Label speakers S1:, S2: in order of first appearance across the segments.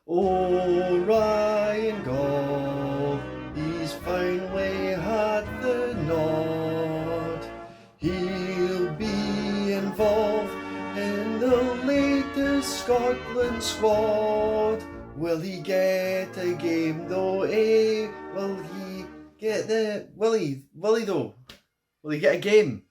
S1: Oh, Ryan Gauld, he's finally had the nod. He'll be involved in the latest Scotland squad. Will he get a game though, eh? Will he get the... Will he though? Will he get a game?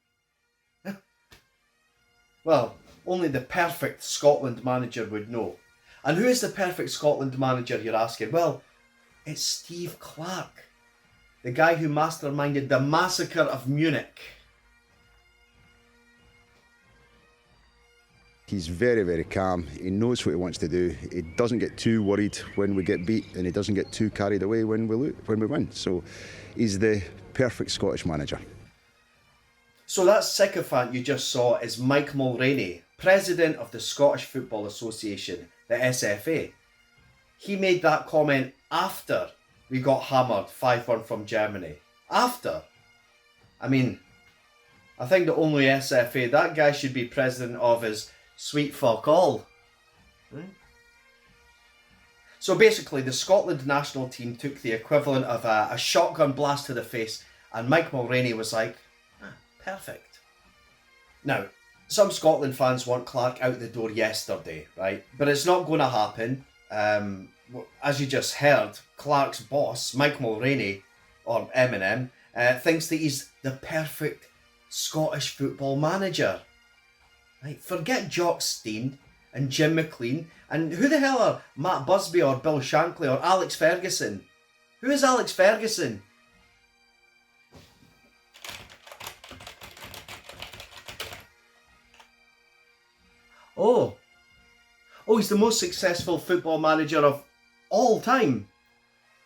S1: Well, only the perfect Scotland manager would know. And who is the perfect Scotland manager, you're asking? Well, it's Steve Clarke, the guy who masterminded the massacre of Munich.
S2: He's very, very calm. He knows what he wants to do. He doesn't get too worried when we get beat, and he doesn't get too carried away when we win. So he's the perfect Scottish manager.
S1: So that sycophant you just saw is Mike Mulroney, president of the Scottish Football Association, the SFA. He made that comment after we got hammered 5-1 from Germany. After. I mean, I think the only SFA that guy should be president of is sweet fuck all. So basically, the Scotland national team took the equivalent of a shotgun blast to the face, and Mike Mulroney was like, perfect. Now, some Scotland fans want Clarke out the door yesterday, right? But it's not going to happen. As you just heard, Clarke's boss, Mike Mulroney, or Eminem, thinks that he's the perfect Scottish football manager. Right? Forget Jock Stein and Jim McLean, and who the hell are Matt Busby or Bill Shankly or Alex Ferguson? Who is Alex Ferguson? Oh, he's the most successful football manager of all time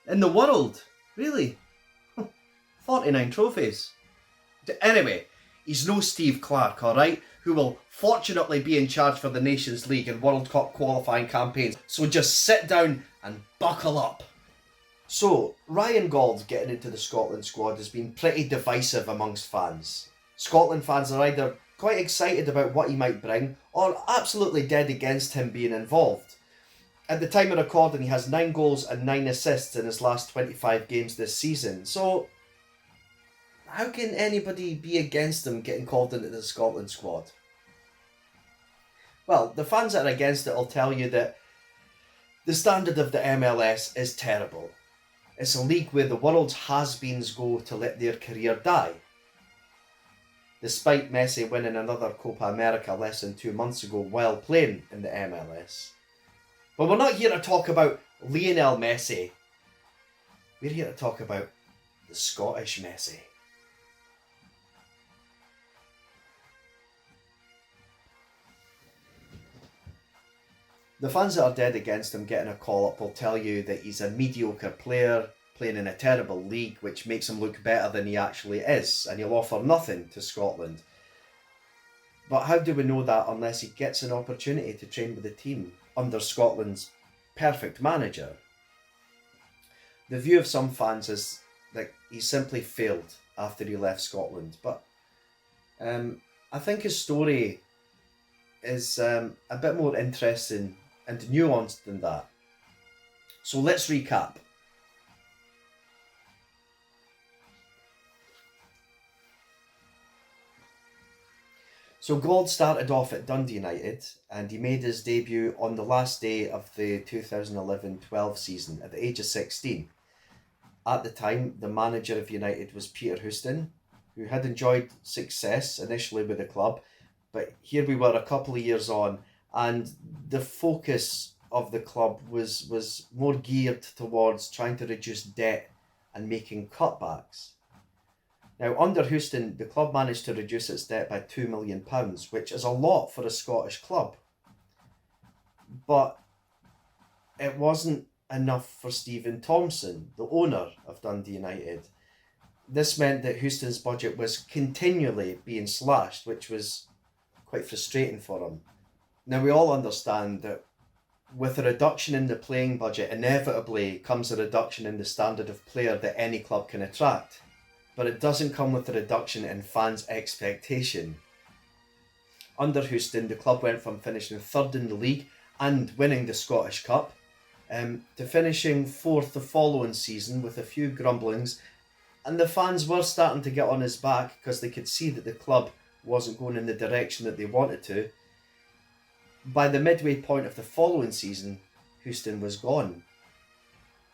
S1: in the world. Really? 49 trophies. Anyway, he's no Steve Clarke, alright? Who will fortunately be in charge for the Nations League and World Cup qualifying campaigns. So just sit down and buckle up. So, Ryan Gauld getting into the Scotland squad has been pretty divisive amongst fans. Scotland fans are either quite excited about what he might bring, or absolutely dead against him being involved. At the time of recording, he has 9 goals and 9 assists in his last 25 games this season. So, how can anybody be against him getting called into the Scotland squad? Well, the fans that are against it will tell you that the standard of the MLS is terrible. It's a league where the world's has-beens go to let their career die. Despite Messi winning another Copa America less than 2 months ago while playing in the MLS. But we're not here to talk about Lionel Messi. We're here to talk about the Scottish Messi. The fans that are dead against him getting a call-up will tell you that he's a mediocre player, playing in a terrible league, which makes him look better than he actually is, and he'll offer nothing to Scotland. But how do we know that unless he gets an opportunity to train with the team under Scotland's perfect manager? The view of some fans is that he simply failed after he left Scotland, but I think his story is a bit more interesting and nuanced than that. So let's recap. So Gauld started off at Dundee United, and he made his debut on the last day of the 2011-12 season at the age of 16. At the time, the manager of United was Peter Houston, who had enjoyed success initially with the club, but here we were a couple of years on, and the focus of the club was more geared towards trying to reduce debt and making cutbacks. Now, under Houston, the club managed to reduce its debt by £2 million, which is a lot for a Scottish club. But it wasn't enough for Stephen Thompson, the owner of Dundee United. This meant that Houston's budget was continually being slashed, which was quite frustrating for him. Now, we all understand that with a reduction in the playing budget, inevitably comes a reduction in the standard of player that any club can attract. But it doesn't come with a reduction in fans' expectation. Under Houston, the club went from finishing third in the league and winning the Scottish Cup to finishing fourth the following season with a few grumblings, and the fans were starting to get on his back because they could see that the club wasn't going in the direction that they wanted to. By the midway point of the following season, Houston was gone.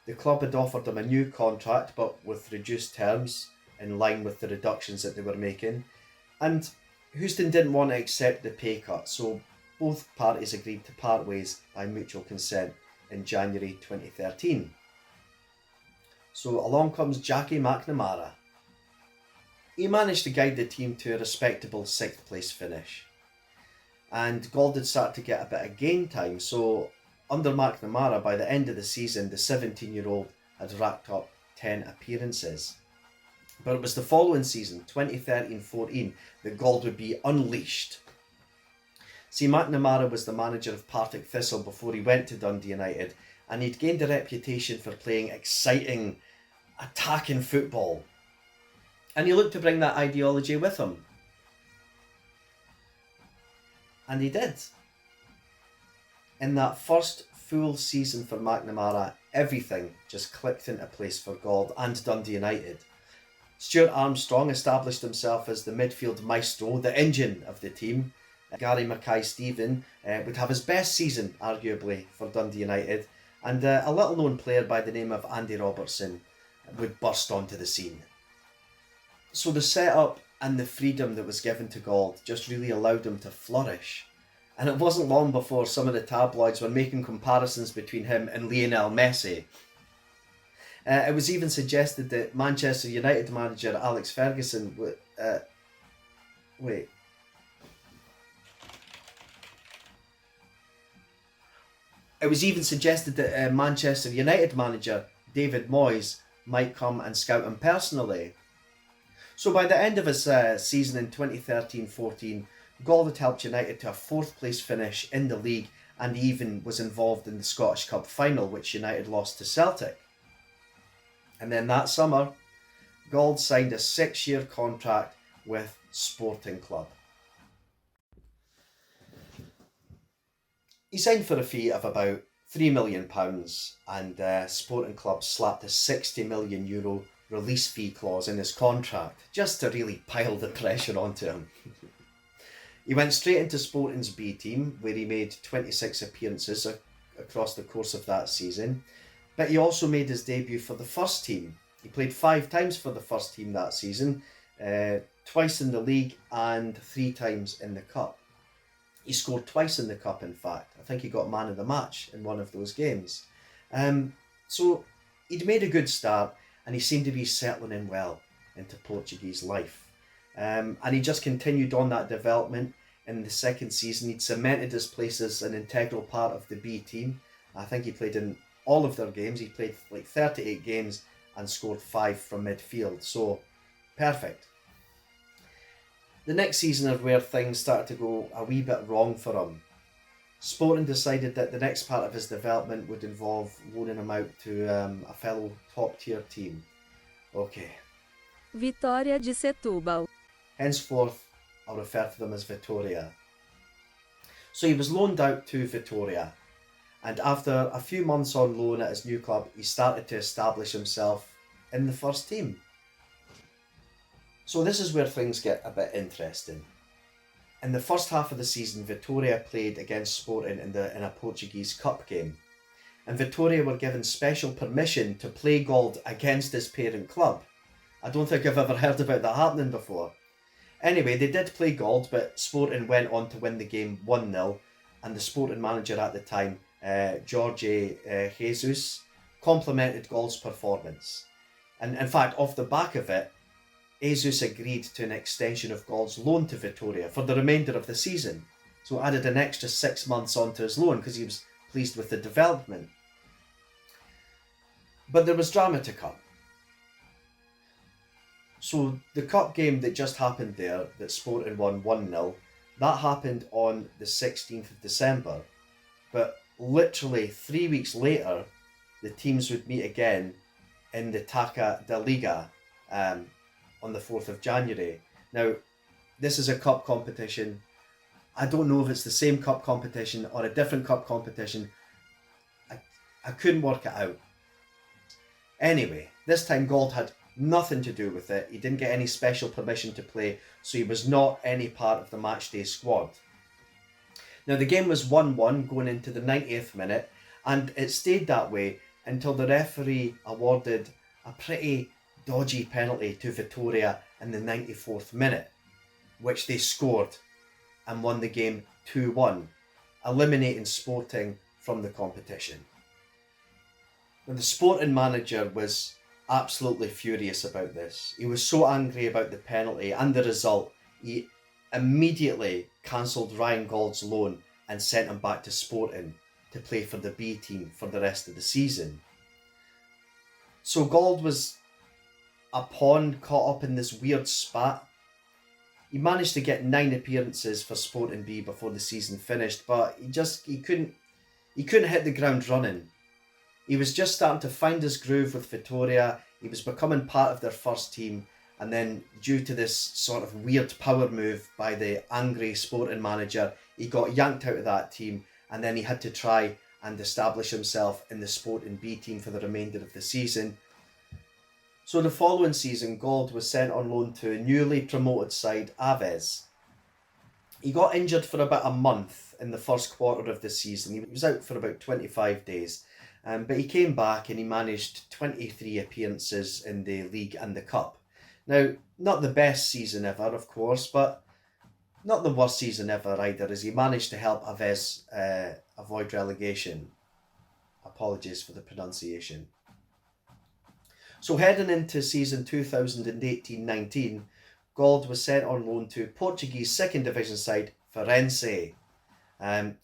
S1: The club had offered him a new contract, but with reduced terms, in line with the reductions that they were making, and Houston didn't want to accept the pay cut, so both parties agreed to part ways by mutual consent in January 2013. So along comes Jackie McNamara. He managed to guide the team to a respectable 6th place finish. And Gauld had started to get a bit of game time, so under McNamara, by the end of the season, the 17-year-old had racked up 10 appearances. But it was the following season, 2013-14, that Gauld would be unleashed. See, McNamara was the manager of Partick Thistle before he went to Dundee United, and he'd gained a reputation for playing exciting, attacking football. And he looked to bring that ideology with him. And he did. In that first full season for McNamara, everything just clicked into place for Gauld and Dundee United. Stuart Armstrong established himself as the midfield maestro, the engine of the team. Gary Mackay-Steven would have his best season, arguably, for Dundee United, and a little-known player by the name of Andy Robertson would burst onto the scene. So the setup and the freedom that was given to Gauld just really allowed him to flourish. And it wasn't long before some of the tabloids were making comparisons between him and Lionel Messi. It was even suggested that Manchester United manager Alex Ferguson would... It was even suggested that Manchester United manager David Moyes might come and scout him personally. So by the end of his season in 2013-14, Gauld had helped United to a 4th place finish in the league, and he even was involved in the Scottish Cup final, which United lost to Celtic. And then that summer, Gauld signed a 6-year contract with Sporting Club. He signed for a fee of about £3 million, and Sporting Club slapped a €60 million release fee clause in his contract, just to really pile the pressure onto him. He went straight into Sporting's B team, where he made 26 appearances across the course of that season, but he also made his debut for the first team. He played 5 times for the first team that season, twice in the league and 3 times in the cup. He scored twice in the cup, in fact. I think he got man of the match in one of those games. So he'd made a good start, and he seemed to be settling in well into Portuguese life. And he just continued on that development. In the second season, he'd cemented his place as an integral part of the B team. I think he played in all of their games. He played like 38 games and scored 5 from midfield. So, perfect. The next season is where things started to go a wee bit wrong for him. Sporting decided that the next part of his development would involve loaning him out to a fellow top-tier team. Okay.
S3: Vitória de Setúbal.
S1: Henceforth, I'll refer to them as Vitória. So he was loaned out to Vitória, and after a few months on loan at his new club, he started to establish himself in the first team. So this is where things get a bit interesting. In the first half of the season, Vitória played against Sporting in a Portuguese Cup game. And Vitória were given special permission to play Gauld against his parent club. I don't think I've ever heard about that happening before. Anyway, they did play Gauld, but Sporting went on to win the game 1-0, and the Sporting manager at the time, Jorge Jesus, complimented Gauld's performance. And in fact, off the back of it, Jesus agreed to an extension of Gauld's loan to Vitória for the remainder of the season. So added an extra 6 months onto his loan because he was pleased with the development. But there was drama to come. So the cup game that just happened there, that Sporting won 1-0, that happened on the 16th of December. But literally 3 weeks later, the teams would meet again in the Taça da Liga on the 4th of January. Now, this is a cup competition. I don't know if it's the same cup competition or a different cup competition. I couldn't work it out. Anyway, this time Gauld had nothing to do with it. He didn't get any special permission to play, so he was not any part of the matchday squad. Now the game was 1-1 going into the 90th minute, and it stayed that way until the referee awarded a pretty dodgy penalty to Vitoria in the 94th minute, which they scored and won the game 2-1, eliminating Sporting from the competition. Now, the Sporting manager was absolutely furious about this. He was so angry about the penalty and the result, he immediately cancelled Ryan Gauld's loan and sent him back to Sporting to play for the B team for the rest of the season. So Gauld was a pawn caught up in this weird spat. He managed to get 9 appearances for Sporting B before the season finished, but he couldn't hit the ground running. He was just starting to find his groove with Vitoria. He was becoming part of their first team, and then due to this sort of weird power move by the angry Sporting manager, he got yanked out of that team, and then he had to try and establish himself in the Sporting B team for the remainder of the season. So the following season, Gauld was sent on loan to a newly promoted side, Aves. He got injured for about a month in the first quarter of the season. He was out for about 25 days. But he came back and he managed 23 appearances in the league and the cup. Now, not the best season ever, of course, but not the worst season ever either, as he managed to help Aves avoid relegation. Apologies for the pronunciation. So heading into season 2018-19, Gauld was sent on loan to Portuguese second division side Farense.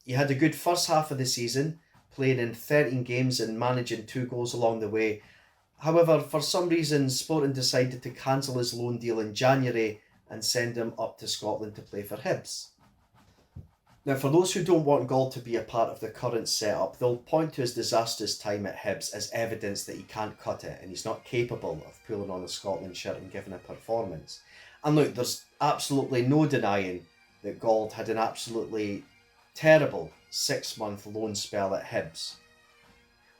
S1: He had a good first half of the season, playing in 13 games and managing 2 goals along the way. However, for some reason, Sporting decided to cancel his loan deal in January and send him up to Scotland to play for Hibs. Now, for those who don't want Gauld to be a part of the current setup, they'll point to his disastrous time at Hibs as evidence that he can't cut it and he's not capable of pulling on a Scotland shirt and giving a performance. And look, there's absolutely no denying that Gauld had an absolutely terrible 6-month loan spell at Hibs.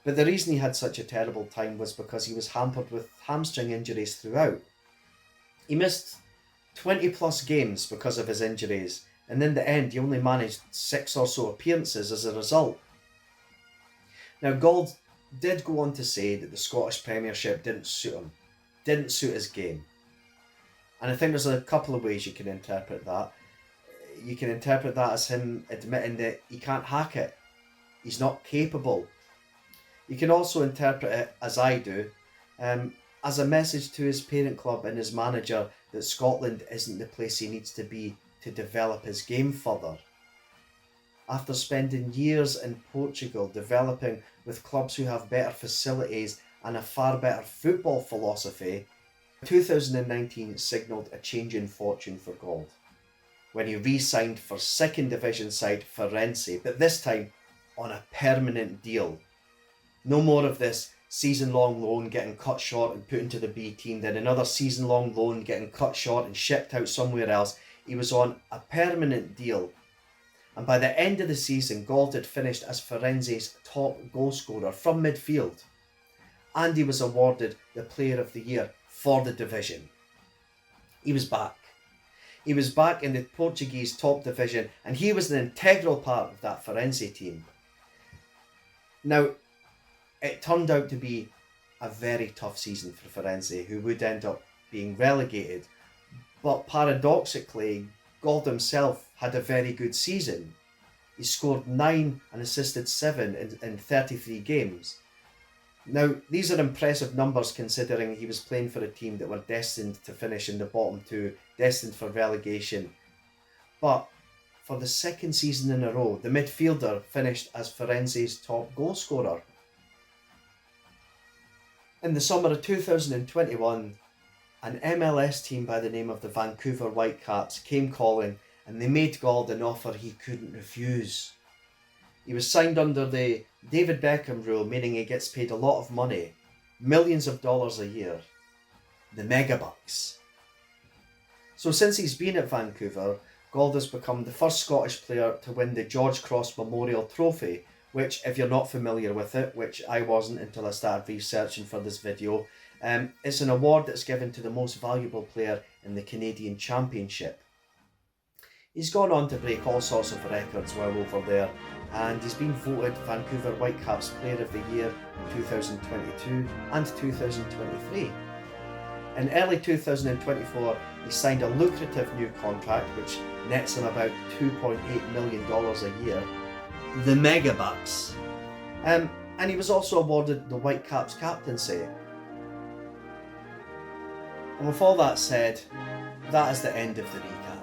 S1: But the reason he had such a terrible time was because he was hampered with hamstring injuries throughout. He missed 20 plus games because of his injuries, and in the end he only managed 6 or so appearances as a result. Now Gauld did go on to say that the Scottish Premiership didn't suit him, didn't suit his game. And I think there's a couple of ways you can interpret that. You can interpret that as him admitting that he can't hack it. He's not capable. You can also interpret it, as I do, as a message to his parent club and his manager that Scotland isn't the place he needs to be to develop his game further. After spending years in Portugal developing with clubs who have better facilities and a far better football philosophy, 2019 signalled a change in fortune for Gauld when he re-signed for second division side Farense, but this time on a permanent deal. No more of this season-long loan getting cut short and put into the B team, then another season-long loan getting cut short and shipped out somewhere else. He was on a permanent deal. And by the end of the season, Gauld had finished as Farense's top goal scorer from midfield. And he was awarded the Player of the Year for the division. He was back. He was back in the Portuguese top division, and he was an integral part of that Farense team. Now, it turned out to be a very tough season for Farense, who would end up being relegated. But paradoxically, Gauld himself had a very good season. He scored 9 and assisted 7 in 33 games. Now, these are impressive numbers considering he was playing for a team that were destined to finish in the bottom 2, destined for relegation. But for the second season in a row, the midfielder finished as Farense's top goal scorer. In the summer of 2021, an MLS team by the name of the Vancouver Whitecaps came calling, and they made Gauld an offer he couldn't refuse. He was signed under the David Beckham rule, meaning he gets paid a lot of money, millions of dollars a year, the megabucks. So since he's been at Vancouver, Gauld has become the first Scottish player to win the George Cross Memorial Trophy, which, if you're not familiar with it, which I wasn't until I started researching for this video, it's an award that's given to the most valuable player in the Canadian Championship. He's gone on to break all sorts of records while over there, and he's been voted Vancouver Whitecaps Player of the Year in 2022 and 2023. In early 2024, he signed a lucrative new contract which nets him about $2.8 million a year, the megabucks. And he was also awarded the Whitecaps captaincy. And with all that said, that is the end of the recap.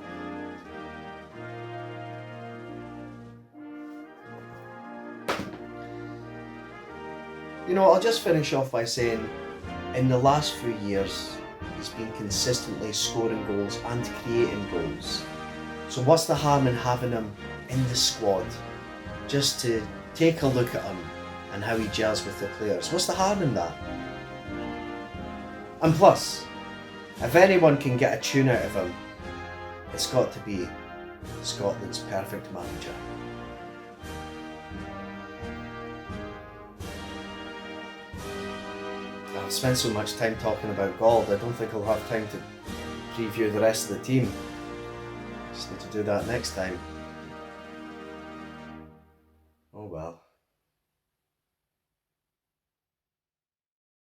S1: You know, I'll just finish off by saying, in the last few years, he's been consistently scoring goals and creating goals. So what's the harm in having him in the squad, just to take a look at him and how he gels with the players? What's the harm in that? And plus, if anyone can get a tune out of him, it's got to be Scotland's perfect manager. I've spent so much time talking about Gauld, I don't think I'll have time to preview the rest of the team. Just need to do that next time.